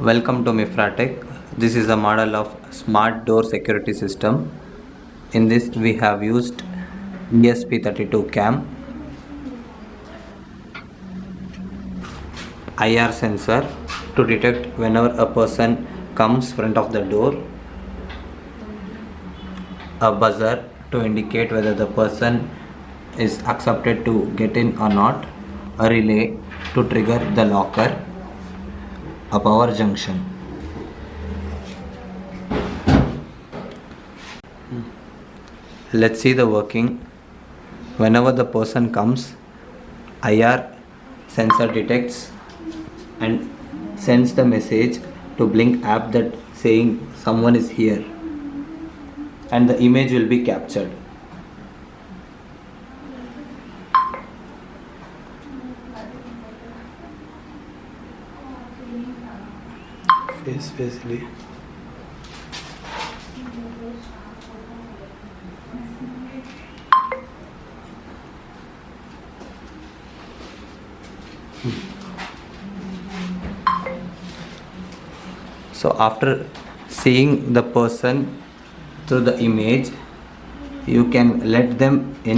Welcome to Mifratech. This is a model of smart door security system. In this we have used ESP32 cam, IR sensor to detect whenever a person comes front of the door, a buzzer to indicate whether the person is accepted to get in or not, a relay to trigger the locker, a power junction. Let's see the working. Whenever the person comes, IR sensor detects and sends the message to Blink app that saying someone is here, and the image will be captured. Basically. So after seeing the person through the image, you can let them in.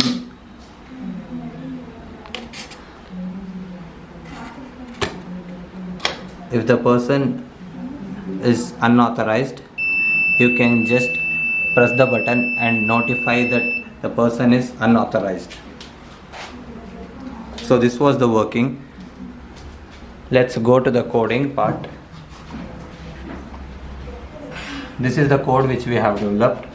If the person is unauthorized, you can just press the button and notify that the person is unauthorized. So this was the working. Let's go to the coding part. This is the code which we have developed.